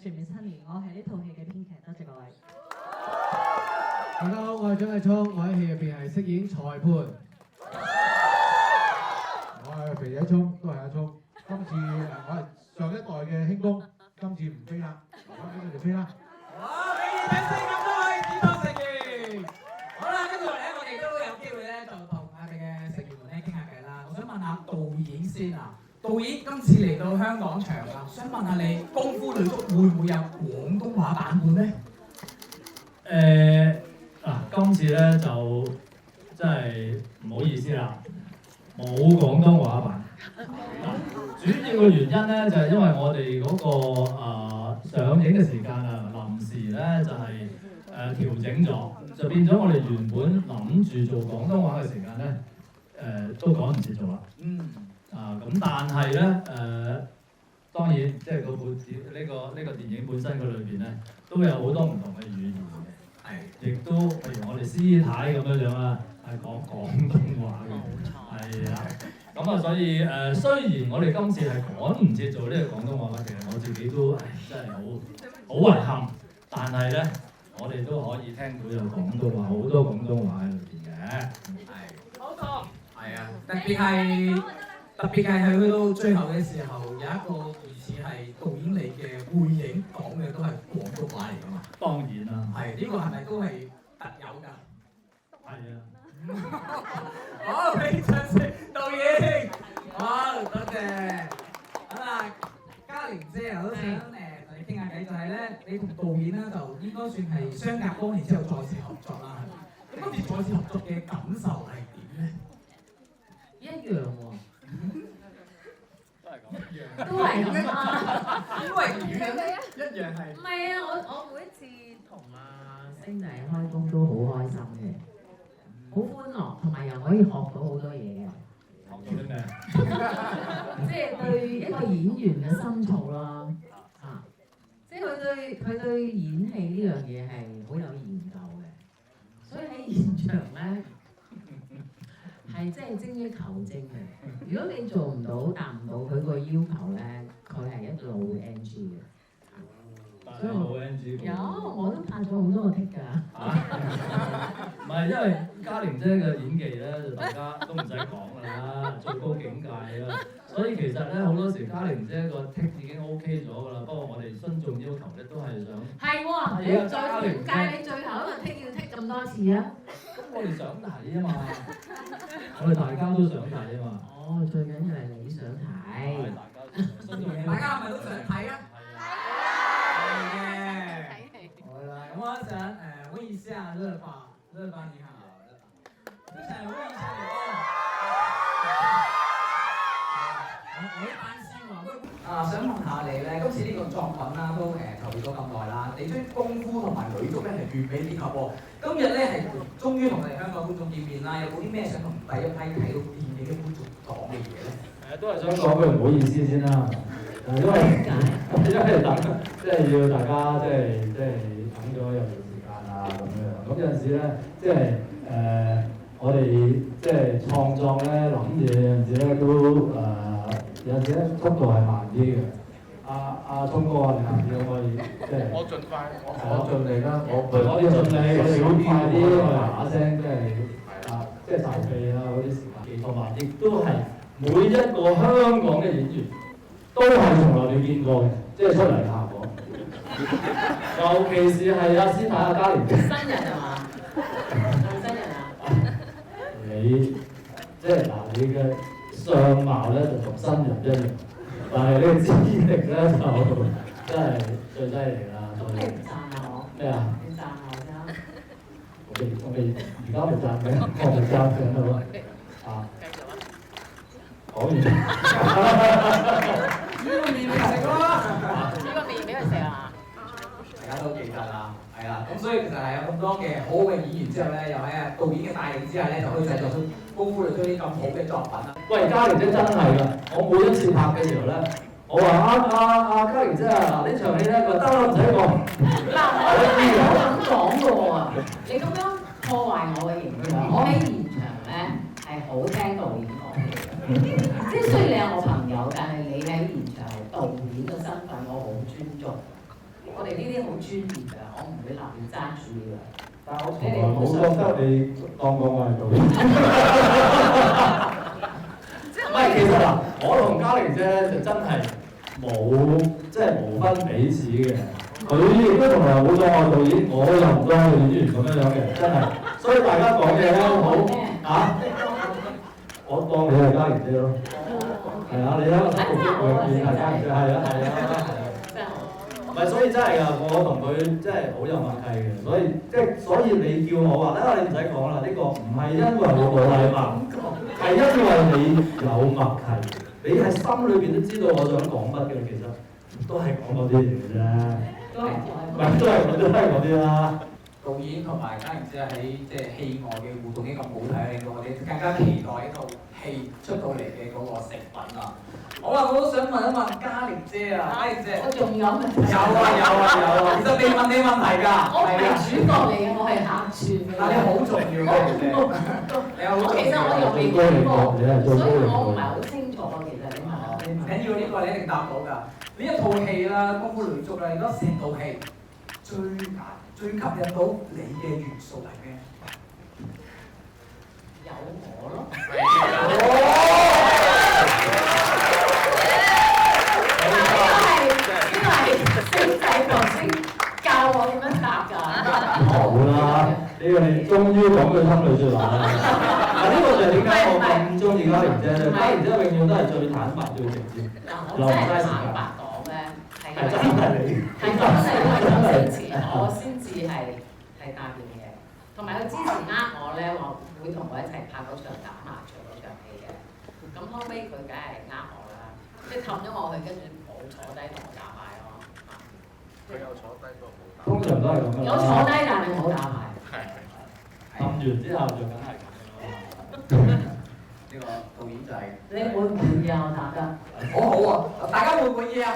全面7年，我係呢套戲嘅編劇，多謝各位。大家好，我係張繼聰，我喺戲入邊係飾演裁判。我係肥仔聰，都係阿聰。今次我係上一代嘅輕功，今次唔飛啦，今次就飛啦。好，俾啲掌聲咁多位主創成員。好啦，跟住落嚟咧，我哋都有機會咧，就同我哋嘅成員們咧傾下偈啦。我想問下導演先啊。導演今次嚟到香港場啦，想問下你《功夫女足》會唔會有廣東話版本咧？今次咧就真係唔好意思啦，冇廣東話版。主要嘅原因咧就係因為我哋嗰個上映嘅時間啊，臨時咧就係調整咗，就變咗我哋原本諗住做廣東話嘅時間咧，都趕唔切做啦。咁但係咧當然即係個報紙呢個電影本身佢裏邊咧都有好多唔同嘅語言嘅，亦都譬如我哋師太咁樣樣啦，係講廣東話嘅，係啊，咁啊所以雖然我哋今次係趕唔切做呢個廣東話，其實我自己都真係好遺憾，但係咧我哋都可以聽到有廣東話，好多廣東話喺裏邊嘅，冇錯，係啊，特別係去到最後嘅時候，有一個疑似係導演你嘅背影講嘅都係廣東話嚟㗎嘛？當然啦，係呢個係咪都係特有㗎？係啊。好，俾掌聲導演。好，多謝。好啦，嘉玲姐啊，都想同你傾下偈，就係咧，你同導演咧就應該算係相隔多年之後再次合作啦。咁今次再次合作嘅感受係點咧？一樣喎。都係咁啊！都係點嘅？一樣係。唔係啊！我每一次同星弟開工都好開心嘅，好歡樂，同埋又可以學到好多嘢嘅。學到啲咩？即係對一個演員嘅深造啦，即係佢對演戲呢樣嘢係好有研究嘅，所以喺現場咧係真係精益求精嘅。如果你做唔到達唔到佢個要求咧，佢係一路 NG 嘅。所以冇 NG 過。有，我都拍咗好多個 take 㗎。唔係，因為嘉玲姐嘅演技咧，就大家都唔使講㗎啦，最高境界啦。所以其實咧，好多時嘉玲姐個 take 已經 OK 咗㗎啦。不過我哋觀眾要求咧，都係想係喎，你再點解你最後一個 take 要 take 咁多次啊？咁我哋想睇啊嘛，我哋大家都想睇啊嘛。哦，最緊要係你想睇。大家係咪都想睇啊？係嘅。好啦，咁我想問一下樂爸你好，就想問一下你我一般先話，想問下你咧，今次呢個作品啦，都投入咗咁耐啦，你將功夫同埋女足咧係完美結合喎。今日咧係終於同我哋香港觀眾見面啦，有冇啲咩想同第一批睇到電影嘅觀眾講嘅嘢咧？都係想講句唔好意思先啦，因為等即係要大家即係等咗有段時間啊咁樣，咁有陣時咧即係我哋即係創作咧諗嘢有陣時咧都有陣時咧速度係慢啲嘅。阿聰哥啊，你可唔可以即係？我盡快，係我盡力啦，我可以盡力少快啲，嗱聲即係即係籌備啊嗰啲時間，同埋亦都係每一個香港嘅演員都係從來未見過嘅，即係出嚟嘅效果。尤其是係阿師太阿嘉蓮姐。新人係嘛？係新人啊？你即係嗱，你嘅相貌咧就同新人一樣，但係你嘅資歷咧就真係最犀利啦。咁你唔讚下我？咩啊？你讚我啫。我未而家未讚嘅，我未讚緊咯。啊，繼續啊！講完。呢個面未食啦。呢個面俾佢食啊！大家都記得啦，係啦，咁所以其實係有咁多嘅好嘅演員之後咧，又喺導演嘅帶領之下咧，就可以製作出功夫裏出啲咁好嘅作品啦。喂，嘉蓮姐真係㗎！我每一次拍嘅時候咧，我話嘉蓮姐啊，嗱呢場戲咧，佢得啦唔使講。嗱，我都係有咁講嘅喎，你咁樣破壞我嘅形象。我喺現場咧係好聽導演講嘅，即係雖然你係我朋友，但係你喺現場係導演嘅身份，我好尊重。我哋呢啲好專業㗎，我唔會立亂揸住㗎。但係我從來冇覺得你當過我係導演。唔係，其實嗱，我同嘉玲姐就真係冇即係無分彼此嘅。佢亦都從來冇當我導演，我又唔當佢演員咁樣嘅，真係。所以大家講嘢咧好啊，我當你係嘉玲姐咯。係啊，你睇個頭髮永遠係嘉玲姐，係啊係啊。唔係，所以真係㗎，我同佢真係好有默契嘅，所以你叫我話咧，你唔使講啦，呢個唔係因為我冇禮貌，係因為你有默契，你係心裏邊都知道我想講乜嘅，其實都係講嗰啲嚟嘅啫，都係嗰啲啦。導演同埋嘉玲姐喺即係戲外嘅互動已經咁好睇，令到我哋更加期待呢套戲出到嚟嘅嗰個成品啊！好啦，我都想問一問嘉玲姐啊，嘉玲姐，我仲有問題。有啊，其實未問你問題㗎，我唔係主角嚟嘅，我係客串嘅。但你好重要嘅，你有好重要。其實我又未睇過，所以我唔係好清楚啊。其實你問我，唔緊要，呢個你一定答到㗎。呢一套戲啦，功夫女足啦，如果成套戲最吸引到你嘅元素係咩？有我咯。呢個係星仔頭先教我點樣答㗎。好啦，呢個你終於講句心裏説話啦。嗱，呢個就係點解我咁中意嘉玲姐咧？嘉玲姐永遠都係最坦白、最直接。嗱，我真係坦白講咧，係真係你，係真係因為周星馳，我先至係答應嘅。同埋佢之前我咧，話會同我一齊拍嗰場打麻雀嗰場戲嘅。咁後尾佢梗係我啦，即係氹咗我去，跟住冇坐低同我打牌咯。佢有坐低都冇打。通常都係咁樣。有坐低，但係冇打牌。氹完之後就梗係咁樣啦。呢個導演就係你滿唔滿意啊？我答得好好啊！大家滿唔滿意啊？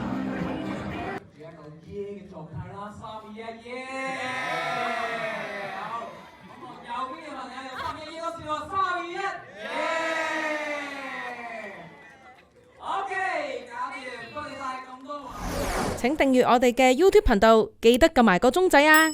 而家個耶嘅狀態啦，3、2、1，耶！好，咁我右邊嘅朋友就3、2、1，多次喎，3、2、1，耶！OK，搞掂，多謝晒咁多位。請訂閱我哋嘅 YouTube 頻道，記得撳埋個鐘仔啊！